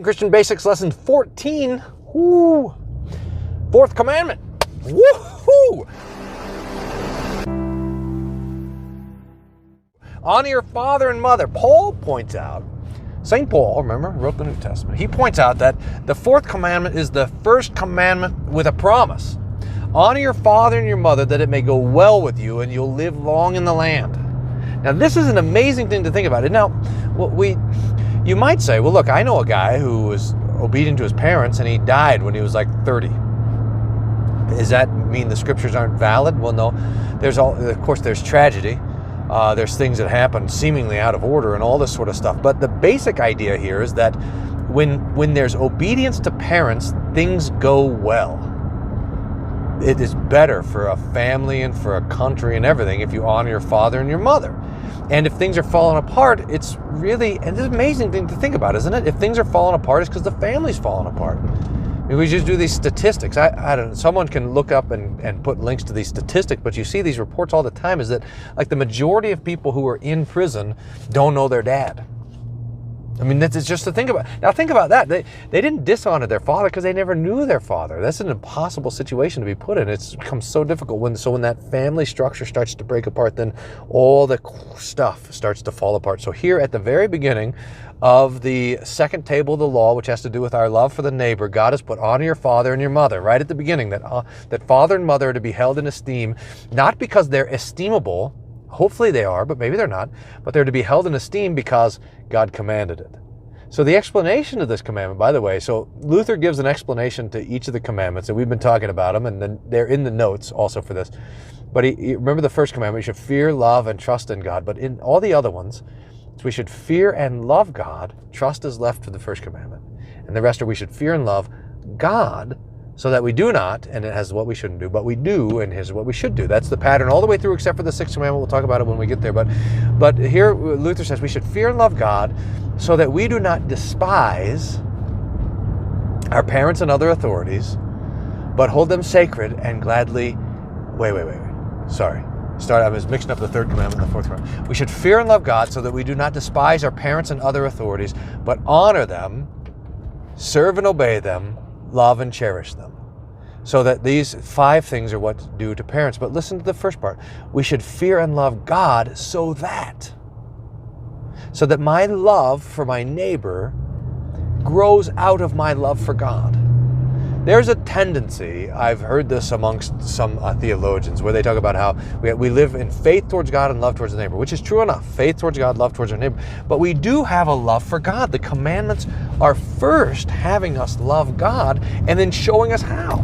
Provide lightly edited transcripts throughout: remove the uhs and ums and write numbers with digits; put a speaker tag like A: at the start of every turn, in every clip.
A: Christian Basics Lesson 14. Woo! Fourth commandment. Woohoo! Honor your father and mother. Paul points out, St. Paul, remember, wrote the New Testament. He points out that the fourth commandment is the first commandment with a promise. Honor your father and your mother that it may go well with you and you'll live long in the land. Now, this is an amazing thing to think about. Now, you might say, well, look, I know a guy who was obedient to his parents and he died when he was like 30. Does that mean the scriptures aren't valid? Well, no. Of course, there's tragedy. There's things that happen seemingly out of order and all this sort of stuff. But the basic idea here is that when there's obedience to parents, things go well. It is better for a family and for a country and everything if you honor your father and your mother. And if things are falling apart, it's really, and it's an amazing thing to think about, isn't it? If things are falling apart, it's because the family's falling apart. I mean, we just do these statistics. I don't know, someone can look up and put links to these statistics, but you see these reports all the time, is that like the majority of people who are in prison don't know their dad. I mean, that's just to think about. Now think about that. They didn't dishonor their father because they never knew their father. That's an impossible situation to be put in. It's become so difficult when that family structure starts to break apart, then all the stuff starts to fall apart. So here at the very beginning of the second table of the law, which has to do with our love for the neighbor, God has put honor your father and your mother right at the beginning, that father and mother are to be held in esteem, not because they're esteemable. Hopefully they are, but maybe they're not. But they're to be held in esteem because God commanded it. So the explanation of this commandment, by the way, so Luther gives an explanation to each of the commandments, and we've been talking about them, and then they're in the notes also for this. But remember the first commandment, you should fear, love, and trust in God. But in all the other ones, we should fear and love God. Trust is left for the first commandment. And the rest are we should fear and love God, so that we do not, and it has what we shouldn't do, but we do, and here's what we should do. That's the pattern all the way through, except for the sixth commandment. We'll talk about it when we get there. But here Luther says we should fear and love God so that we do not despise our parents and other authorities, but hold them sacred and gladly. Wait. Sorry. I was mixing up the third commandment and the fourth commandment. We should fear and love God so that we do not despise our parents and other authorities, but honor them, serve and obey them, love and cherish them. So that these 5 things are what's due to parents. But listen to the first part. We should fear and love God so that my love for my neighbor grows out of my love for God. There's a tendency, I've heard this amongst some theologians, where they talk about how we live in faith towards God and love towards the neighbor, which is true enough. Faith towards God, love towards our neighbor. But we do have a love for God. The commandments are first having us love God and then showing us how.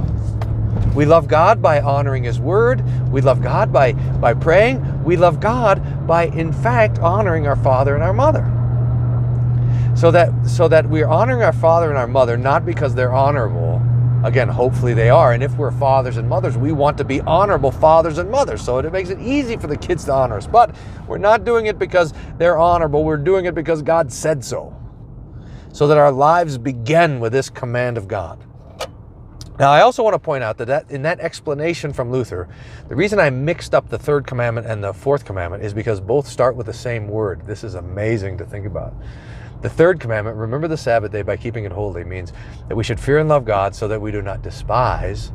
A: We love God by honoring His Word. We love God by praying. We love God by, in fact, honoring our father and our mother. So that we're honoring our father and our mother not because they're honorable. Again, hopefully they are. And if we're fathers and mothers, we want to be honorable fathers and mothers. So it makes it easy for the kids to honor us. But we're not doing it because they're honorable. We're doing it because God said so. So that our lives begin with this command of God. Now, I also want to point out that in that explanation from Luther, the reason I mixed up the third commandment and the fourth commandment is because both start with the same word. This is amazing to think about. The third commandment, remember the Sabbath day by keeping it holy, means that we should fear and love God so that we do not despise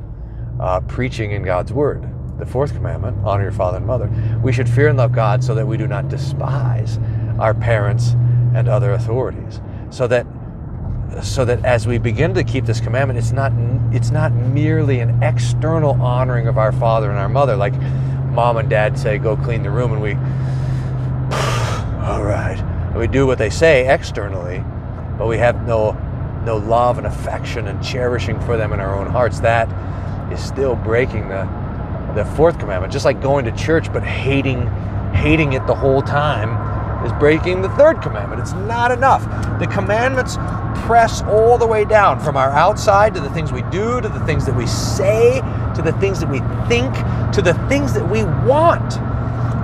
A: preaching in God's word. The fourth commandment, honor your father and mother. We should fear and love God so that we do not despise our parents and other authorities. So that as we begin to keep this commandment, it's not merely an external honoring of our father and our mother, like mom and dad say, go clean the room, and we, all right. And we do what they say externally, but we have no love and affection and cherishing for them in our own hearts. That is still breaking the fourth commandment. Just like going to church but hating it the whole time is breaking the third commandment. It's not enough. The commandments press all the way down from our outside to the things we do, to the things that we say, to the things that we think, to the things that we want.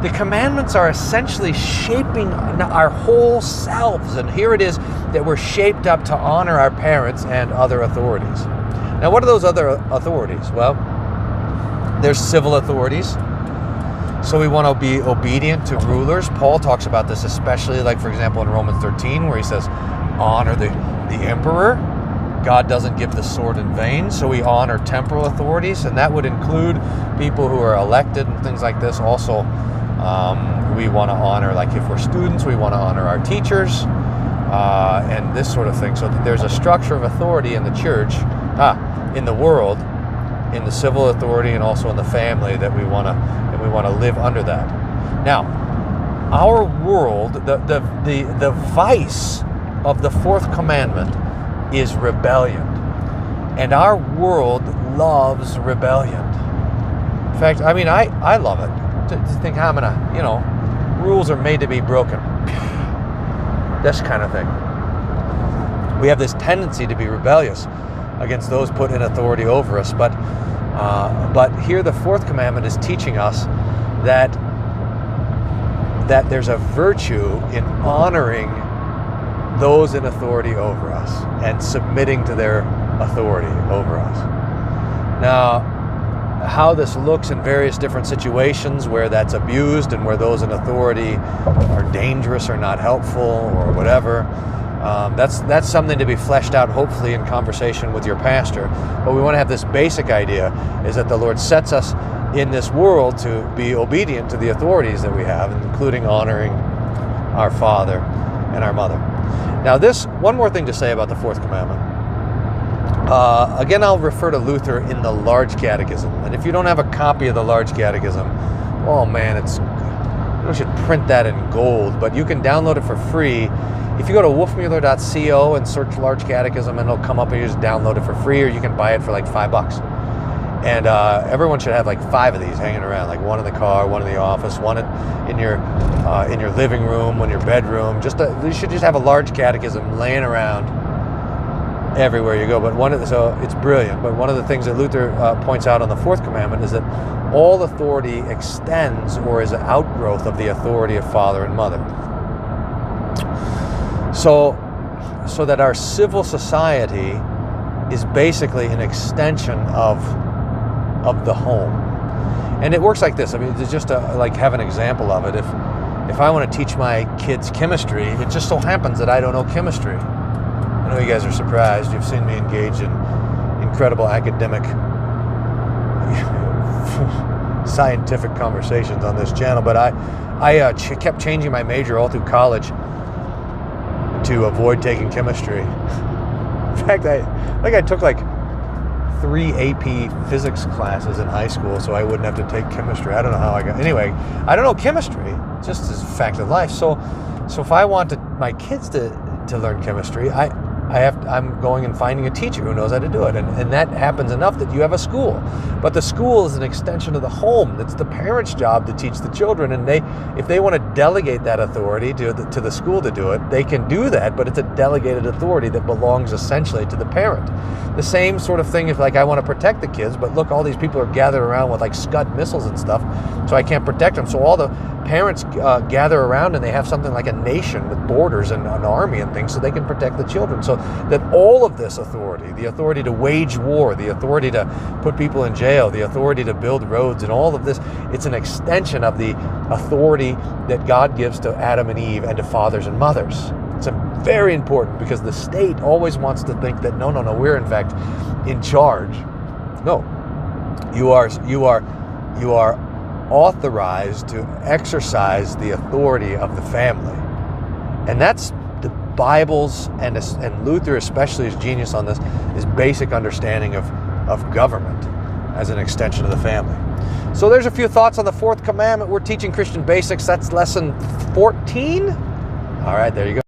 A: The commandments are essentially shaping our whole selves. And here it is that we're shaped up to honor our parents and other authorities. Now, what are those other authorities? Well, there's civil authorities. So we want to be obedient to rulers. Paul talks about this especially, like, for example, in Romans 13, where he says, honor the emperor. God doesn't give the sword in vain, so we honor temporal authorities, and that would include people who are elected and things like this. Also, we want to honor, like if we're students, we want to honor our teachers, and this sort of thing. So there's a structure of authority in the church, in the world, in the civil authority, and also in the family that we want to live under that. Now, our world, the vice of the fourth commandment is rebellion, and our world loves rebellion. In fact, I mean, I love it. To think how I'm gonna, rules are made to be broken. This kind of thing. We have this tendency to be rebellious against those put in authority over us, but here the fourth commandment is teaching us that there's a virtue in honoring those in authority over us and submitting to their authority over us. Now, how this looks in various different situations where that's abused and where those in authority are dangerous or not helpful or whatever, that's something to be fleshed out, hopefully, in conversation with your pastor. But we want to have this basic idea, is that the Lord sets us in this world to be obedient to the authorities that we have, including honoring our father and our mother. Now, one more thing to say about the fourth commandment. Again, I'll refer to Luther in the Large Catechism. And if you don't have a copy of the Large Catechism, oh man, you should print that in gold, but you can download it for free. If you go to wolfmueller.co and search Large Catechism, and it'll come up and you just download it for free, or you can buy it for like $5. And everyone should have like 5 of these hanging around, like one in the car, one in the office, one in your living room, one in your bedroom. You should just have a Large Catechism laying around everywhere you go. So it's brilliant. But one of the things that Luther points out on the fourth commandment is that all authority extends or is an outgrowth of the authority of father and mother. So that our civil society is basically an extension of the home. And it works like this. I mean, just to have an example of it. If I want to teach my kids chemistry, it just so happens that I don't know chemistry. I know you guys are surprised. You've seen me engage in incredible academic, scientific conversations on this channel, but I kept changing my major all through college to avoid taking chemistry. In fact, I took like 3 AP physics classes in high school so I wouldn't have to take chemistry. I don't know how I got. Anyway, I don't know chemistry. Just as a fact of life. So if I want my kids to learn chemistry, I'm going and finding a teacher who knows how to do it, and that happens enough that you have a school. But the school is an extension of the home. It's the parents' job to teach the children, and if they want to delegate that authority to the school to do it, they can do that. But it's a delegated authority that belongs essentially to the parent. The same sort of thing if I want to protect the kids, but look, all these people are gathered around with Scud missiles and stuff, so I can't protect them. So all the parents gather around and they have something like a nation with borders and an army and things so they can protect the children. So that all of this authority, the authority to wage war, the authority to put people in jail, the authority to build roads, and all of this, it's an extension of the authority that God gives to Adam and Eve and to fathers and mothers. It's very important, because the state always wants to think that no, we're in fact in charge. No, you are authorized to exercise the authority of the family, and that's the Bible's and Luther especially is genius on this, is basic understanding of government as an extension of the family. So there's a few thoughts on the fourth commandment. We're teaching Christian basics. That's lesson 14. All right, there you go.